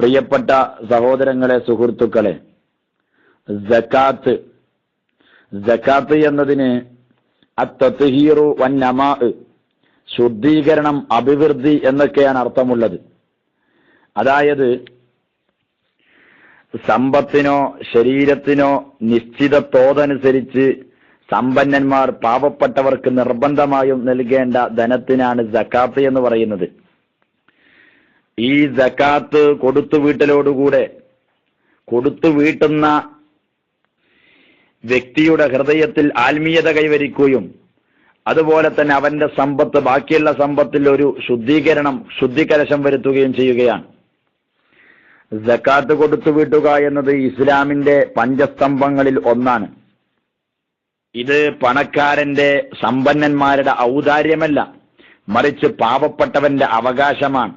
പ്രിയപ്പെട്ട സഹോദരങ്ങളെ, സുഹൃത്തുക്കളെ, സക്കാത്ത് എന്നതിന് അത്തത്ഹീറു വന്നമാ, ശുദ്ധീകരണം, അഭിവൃദ്ധി എന്നൊക്കെയാണ് അർത്ഥമുള്ളത്. അതായത് സമ്പത്തിനോ ശരീരത്തിനോ നിശ്ചിത തോതനുസരിച്ച് സമ്പന്നന്മാർ പാവപ്പെട്ടവർക്ക് നിർബന്ധമായും നൽകേണ്ട ധനത്തിനാണ് സക്കാത്ത് എന്ന് പറയുന്നത്. ഈ സക്കാത്ത് കൊടുത്തുവീട്ടലോടുകൂടെ കൊടുത്തുവീട്ടുന്ന വ്യക്തിയുടെ ഹൃദയത്തിൽ ആത്മീയത കൈവരിക്കുകയും അതുപോലെ തന്നെ അവന്റെ സമ്പത്ത്, ബാക്കിയുള്ള സമ്പത്തിൽ ഒരു ശുദ്ധികലശം വരുത്തുകയും ചെയ്യുകയാണ്. സക്കാത്ത് കൊടുത്തുവീട്ടുക എന്നത് ഇസ്ലാമിന്റെ പഞ്ചസ്തംഭങ്ങളിൽ ഒന്നാണ്. ഇത് പണക്കാരന്റെ, സമ്പന്നന്മാരുടെ ഔദാര്യമല്ല, മറിച്ച് പാവപ്പെട്ടവന്റെ അവകാശമാണ്.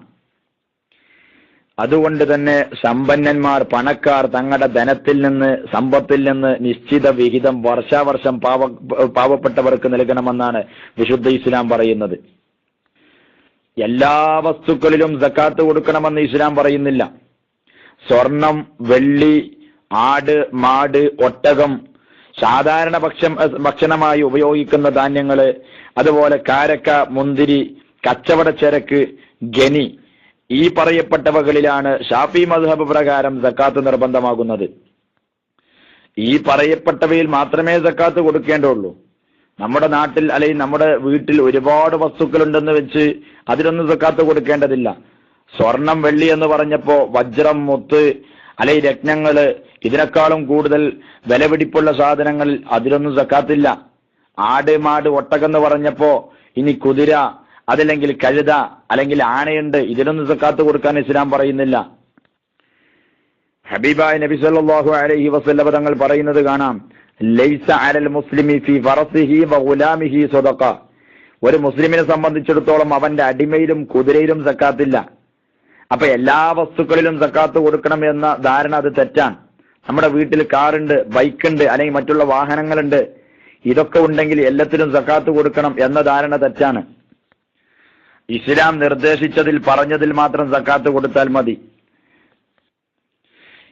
അതുകൊണ്ട് തന്നെ സമ്പന്നന്മാർ, പണക്കാർ തങ്ങളുടെ ധനത്തിൽ നിന്ന്, സമ്പത്തിൽ നിന്ന് നിശ്ചിത വിഹിതം വർഷാവർഷം പാവപ്പെട്ടവർക്ക് നൽകണമെന്നാണ് വിശുദ്ധ ഇസ്ലാം പറയുന്നത്. എല്ലാ വസ്തുക്കളിലും സക്കാത്ത് കൊടുക്കണമെന്ന് ഇസ്ലാം പറയുന്നില്ല. സ്വർണം, വെള്ളി, ആട്, മാട്, ഒട്ടകം, സാധാരണ ഭക്ഷണമായി ഉപയോഗിക്കുന്ന ധാന്യങ്ങള്, അതുപോലെ കാരക്ക, മുന്തിരി, കച്ചവടച്ചരക്ക്, ഗനി, ഈ പറയപ്പെട്ടവകളിലാണ് ഷാഫി മദ്ഹബ് പ്രകാരം സക്കാത്ത് നിർബന്ധമാകുന്നത്. ഈ പറയപ്പെട്ടവയിൽ മാത്രമേ സക്കാത്ത് കൊടുക്കേണ്ടുള്ളൂ. നമ്മുടെ നാട്ടിൽ അല്ലെങ്കിൽ നമ്മുടെ വീട്ടിൽ ഒരുപാട് വസ്തുക്കളുണ്ടെന്ന് വെച്ച് അതിലൊന്നും സക്കാത്ത് കൊടുക്കേണ്ടതില്ല. സ്വർണം, വെള്ളി എന്ന് പറഞ്ഞപ്പോ വജ്രം, മുത്ത്, അല്ലെങ്കിൽ രത്നങ്ങള്, ഇതിനേക്കാളും കൂടുതൽ വിലപിടിപ്പുള്ള സാധനങ്ങൾ, അതിലൊന്നും സക്കാത്തില്ല. ആട്, മാട്, ഒട്ടകം എന്ന് പറഞ്ഞപ്പോ ഇനി കുതിര, അതല്ലെങ്കിൽ കഴുത, അല്ലെങ്കിൽ ആനയുണ്ട്, ഇതിനൊന്നും സക്കാത്ത് കൊടുക്കാൻ ഇസ്ലാം പറയുന്നില്ല. ഹബീബായ നബി സല്ലല്ലാഹു അലൈഹി വസല്ലം തങ്ങൾ പറയുന്നത് കാണാം, ലൈസ അലൽ മുസ്ലിമി ഫീ ഫറസിഹി വ ഗുലാമിഹി സദഖ. ഒരു മുസ്ലിമിനെ സംബന്ധിച്ചിടത്തോളം അവന്റെ അടിമയിലും കുതിരയിലും സക്കാത്തില്ല. അപ്പൊ എല്ലാ വസ്തുക്കളിലും സക്കാത്ത് കൊടുക്കണം എന്ന ധാരണ അത് തെറ്റാണ്. നമ്മുടെ വീട്ടിൽ കാറുണ്ട്, ബൈക്കുണ്ട്, അല്ലെങ്കിൽ മറ്റുള്ള വാഹനങ്ങളുണ്ട്, ഇതൊക്കെ ഉണ്ടെങ്കിൽ എല്ലാത്തിലും സക്കാത്ത് കൊടുക്കണം എന്ന ധാരണ തെറ്റാണ്. ഇസ്ലാം നിർദ്ദേശിച്ചതിൽ, പറഞ്ഞതിൽ മാത്രം സക്കാത്ത് കൊടുത്താൽ മതി.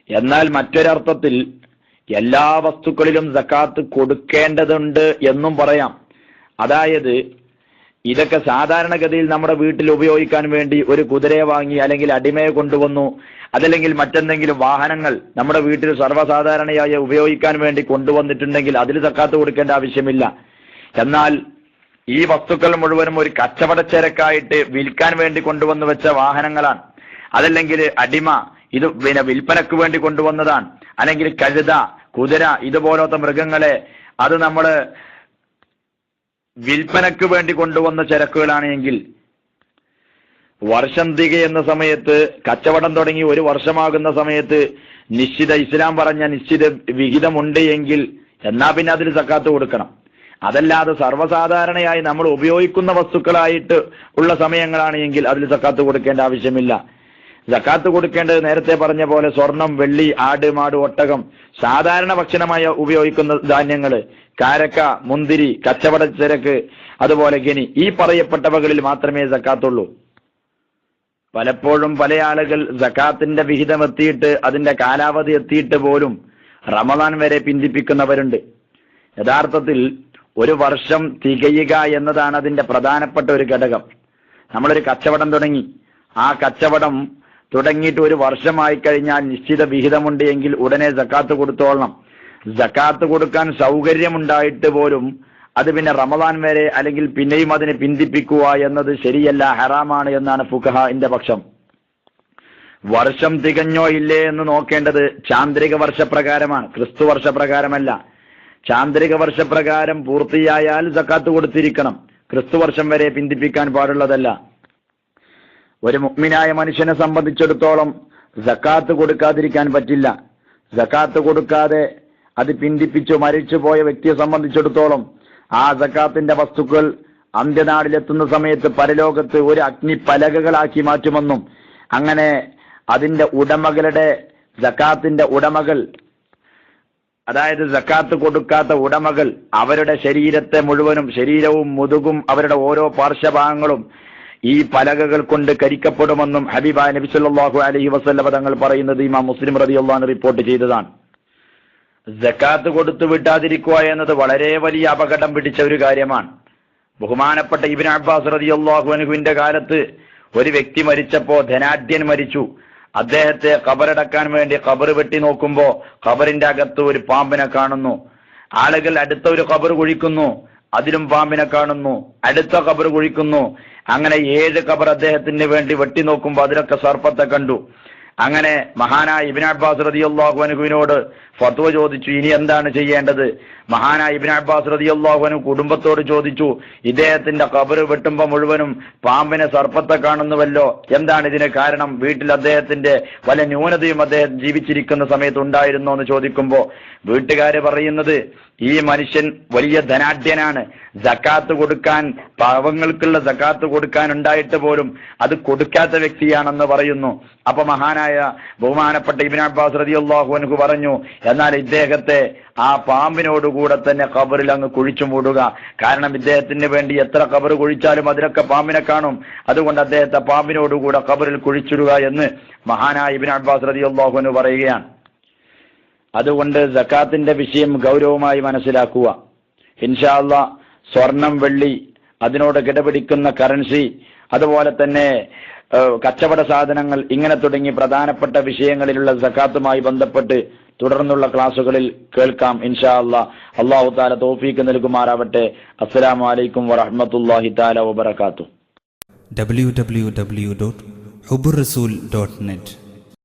എന്നാൽ മറ്റൊരർത്ഥത്തിൽ എല്ലാ വസ്തുക്കളിലും സക്കാത്ത് കൊടുക്കേണ്ടതുണ്ട് എന്നും പറയാം. അതായത് ഇതൊക്കെ സാധാരണഗതിയിൽ നമ്മുടെ വീട്ടിൽ ഉപയോഗിക്കാൻ വേണ്ടി ഒരു കുതിരയെ വാങ്ങി, അല്ലെങ്കിൽ അടിമയെ കൊണ്ടുവന്നു, അതല്ലെങ്കിൽ മറ്റെന്തെങ്കിലും വാഹനങ്ങൾ നമ്മുടെ വീട്ടിൽ സർവ്വസാധാരണയായി ഉപയോഗിക്കാൻ വേണ്ടി കൊണ്ടുവന്നിട്ടുണ്ടെങ്കിൽ അതിൽ സക്കാത്ത് കൊടുക്കേണ്ട ആവശ്യമില്ല. എന്നാൽ ഈ വസ്തുക്കൾ മുഴുവനും ഒരു കച്ചവടച്ചരക്കായിട്ട് വിൽക്കാൻ വേണ്ടി കൊണ്ടുവന്ന് വെച്ച വാഹനങ്ങളാണ്, അതല്ലെങ്കിൽ അടിമ, ഇത് വിൽപ്പനക്ക് വേണ്ടി കൊണ്ടുവന്നതാണ്, അല്ലെങ്കിൽ കഴുത, കുതിര, ഇതുപോലത്തെ മൃഗങ്ങളെ അത് നമ്മള് വിൽപ്പനക്ക് വേണ്ടി കൊണ്ടുവന്ന ചരക്കുകളാണെങ്കിൽ വർഷം തികയുന്ന സമയത്ത്, കച്ചവടം തുടങ്ങി ഒരു വർഷമാകുന്ന സമയത്ത് ഇസ്ലാം പറഞ്ഞ നിശ്ചിത വിഹിതമുണ്ട് എങ്കിൽ എന്നാ പിന്നെ അതിൽ സക്കാത്ത് കൊടുക്കണം. അതല്ലാതെ സർവ്വസാധാരണയായി നമ്മൾ ഉപയോഗിക്കുന്ന വസ്തുക്കളായിട്ട് ഉള്ള സമയങ്ങളാണ് എങ്കിൽ അതിൽ സക്കാത്ത് കൊടുക്കേണ്ട ആവശ്യമില്ല. സക്കാത്ത് കൊടുക്കേണ്ടത് നേരത്തെ പറഞ്ഞ പോലെ സ്വർണം, വെള്ളി, ആട്, മാട്, ഒട്ടകം, സാധാരണ ഭക്ഷണമായി ഉപയോഗിക്കുന്ന ധാന്യങ്ങള്, കാരക്ക, മുന്തിരി, കച്ചവടച്ചരക്ക്, അതുപോലെ ഗനി, ഈ പറയപ്പെട്ടവകളിൽ മാത്രമേ സക്കാത്തുള്ളൂ. പലപ്പോഴും പല ആളുകൾ സക്കാത്തിന്റെ വിഹിതം എത്തിയിട്ട്, അതിന്റെ കാലാവധി എത്തിയിട്ട് പോലും റമദാൻ വരെ പിന്തിപ്പിക്കുന്നവരുണ്ട്. യഥാർത്ഥത്തിൽ ഒരു വർഷം തികയുക എന്നതാണ് അതിന്റെ പ്രധാനപ്പെട്ട ഒരു ഘടകം. നമ്മളൊരു കച്ചവടം തുടങ്ങി, ആ കച്ചവടം തുടങ്ങിയിട്ട് ഒരു വർഷമായി കഴിഞ്ഞാൽ നിശ്ചിത വിഹിതമുണ്ട് എങ്കിൽ ഉടനെ സക്കാത്ത് കൊടുത്തോളണം. സക്കാത്ത് കൊടുക്കാൻ സൗകര്യമുണ്ടായിട്ട് പോലും അത് പിന്നെ റമദാൻ വരെ അല്ലെങ്കിൽ പിന്നെയും അതിനെ പിന്തിപ്പിക്കുക എന്നത് ശരിയല്ല, ഹറാമാണ് എന്നാണ് ഫുഖഹാഇന്റെ പക്ഷം. വർഷം തികഞ്ഞോ ഇല്ലേ എന്ന് നോക്കേണ്ടത് ചാന്ദ്രിക വർഷപ്രകാരമാണ്, ക്രിസ്തു വർഷപ്രകാരമല്ല. ചാന്ദ്രിക വർഷപ്രകാരം പൂർത്തിയായാൽ സക്കാത്ത് കൊടുത്തിരിക്കണം, ക്രിസ്തു വർഷം വരെ പിന്തിപ്പിക്കാൻ പാടുള്ളതല്ല. ഒരു മുഅ്മിനായ മനുഷ്യനെ സംബന്ധിച്ചിടത്തോളം സക്കാത്ത് കൊടുക്കാതിരിക്കാൻ പറ്റില്ല. സക്കാത്ത് കൊടുക്കാതെ അത് പിന്തിപ്പിച്ചു മരിച്ചു പോയ വ്യക്തിയെ സംബന്ധിച്ചിടത്തോളം ആ സക്കാത്തിന്റെ വസ്തുക്കൾ അന്ത്യനാടിലെത്തുന്ന സമയത്ത് പരലോകത്ത് ഒരു അഗ്നിപ്പലകകളാക്കി മാറ്റുമെന്നും, അങ്ങനെ അതിന്റെ ഉടമകളുടെ, സക്കാത്തിന്റെ ഉടമകൾ, അതായത് സക്കാത്ത് കൊടുക്കാത്ത ഉടമകൾ, അവരുടെ ശരീരത്തെ മുഴുവനും, ശരീരവും മുതുകും അവരുടെ ഓരോ പാർശ്വഭാഗങ്ങളും ഈ പലകകൾ കൊണ്ട് കരിക്കപ്പെടുമെന്നും ഹബീബായ നബി സല്ലല്ലാഹു അലൈഹി വസല്ലം തങ്ങൾ പറയുന്നത് ഇമാം മുസ്ലിം റളിയല്ലാഹു അൻഹു റിപ്പോർട്ട് ചെയ്തതാണ്. സക്കാത്ത് കൊടുത്തു വിട്ടാതിരിക്കുക എന്നത് വളരെ വലിയ അപകടം പിടിച്ച ഒരു കാര്യമാണ്. ബഹുമാനപ്പെട്ട ഇബ്നു അബ്ബാസ് റളിയല്ലാഹു അൻഹുവിന്റെ കാലത്ത് ഒരു വ്യക്തി മരിച്ചപ്പോ, ധനാഢ്യൻ മരിച്ചു. അദ്ദേഹത്തെ ഖബറടക്കാൻ വേണ്ടി ഖബർ വെട്ടി നോക്കുമ്പോ ഖബറിന്റെ അകത്ത് ഒരു പാമ്പിനെ കാണുന്നു. ആളുകൾ അടുത്ത ഒരു ഖബർ കുഴിക്കുന്നു, അതിലും പാമ്പിനെ കാണുന്നു. അടുത്ത ഖബർ കുഴിക്കുന്നു. അങ്ങനെ 7 ഖബർ അദ്ദേഹത്തിന് വേണ്ടി വെട്ടി നോക്കുമ്പോ അതിലൊക്കെ സർപ്പത്തെ കണ്ടു. അങ്ങനെ മഹാനായ ഇബ്നു അബ്ബാസ് റളിയല്ലാഹു അൻഹുവിനോട് ഫത്വ ചോദിച്ചു, ഇനി എന്താണ് ചെയ്യേണ്ടത്? മഹാനായ ഇബ്നു അബ്ബാസ് റളിയല്ലാഹു അൻഹു കുടുംബത്തോട് ചോദിച്ചു, ഇദ്ദേഹത്തിന്റെ ഖബർ വെട്ടുമ്പോ മുഴുവനും പാമ്പിനെ സർപ്പത്തെ കാണുന്നുവല്ലോ, എന്താണ് ഇതിന് കാരണം? വീട്ടിൽ അദ്ദേഹത്തിന്റെ വല്ല ന്യൂനതയും അദ്ദേഹം ജീവിച്ചിരിക്കുന്ന സമയത്ത് ഉണ്ടായിരുന്നോ എന്ന് ചോദിക്കുമ്പോ വീട്ടുകാര് പറയുന്നത്, ഈ മനുഷ്യൻ വലിയ ധനാഢ്യനാണ്, സക്കാത്ത് കൊടുക്കാൻ, പാവങ്ങൾക്കുള്ള സക്കാത്ത് കൊടുക്കാൻ ഉണ്ടായിട്ട് പോലും അത് കൊടുക്കാത്ത വ്യക്തിയാണെന്ന് പറയുന്നു. അപ്പൊ മഹാനായ ബഹുമാനപ്പെട്ട ഇബ്നു അബ്ബാസ് റളിയല്ലാഹു അൻഹു പറഞ്ഞു, എന്നാൽ ഇദ്ദേഹത്തെ ആ പാമ്പിനോടുകൂടെ തന്നെ ഖബറിൽ അങ്ങ് കുഴിച്ചു മൂടുക. കാരണം ഇദ്ദേഹത്തിന് വേണ്ടി എത്ര ഖബർ കുഴിച്ചാലും അതിലൊക്കെ പാമ്പിനെ കാണും. അതുകൊണ്ട് അദ്ദേഹത്തെ പാമ്പിനോടുകൂടെ ഖബറിൽ കുഴിച്ചിടുക എന്ന് മഹാനായ ഇബ്നു അബ്ബാസ് റളിയല്ലാഹു അൻഹു പറയുകയാണ്. അതുകൊണ്ട് സക്കാത്തിന്റെ വിഷയം ഗൗരവമായി മനസ്സിലാക്കുക. ഇൻഷാ അല്ലാഹ് സ്വർണം, വെള്ളി, അതിനോട് കിടപിടിക്കുന്ന കറൻസി, അതുപോലെ തന്നെ കച്ചവട സാധനങ്ങൾ, ഇങ്ങനെ തുടങ്ങി പ്രധാനപ്പെട്ട വിഷയങ്ങളിലുള്ള സക്കാത്തുമായി ബന്ധപ്പെട്ട് തുടർന്നുള്ള ക്ലാസുകളിൽ കേൾക്കാം ഇൻഷാ അല്ലാഹ്. അല്ലാഹു തആല തൗഫീഖ് നൽകുമാറാവട്ടെ. അസ്സലാമു അലൈക്കും വറഹ്മത്തുള്ളാഹി തആല വബറകാതുഹു. www.hubburrasool.net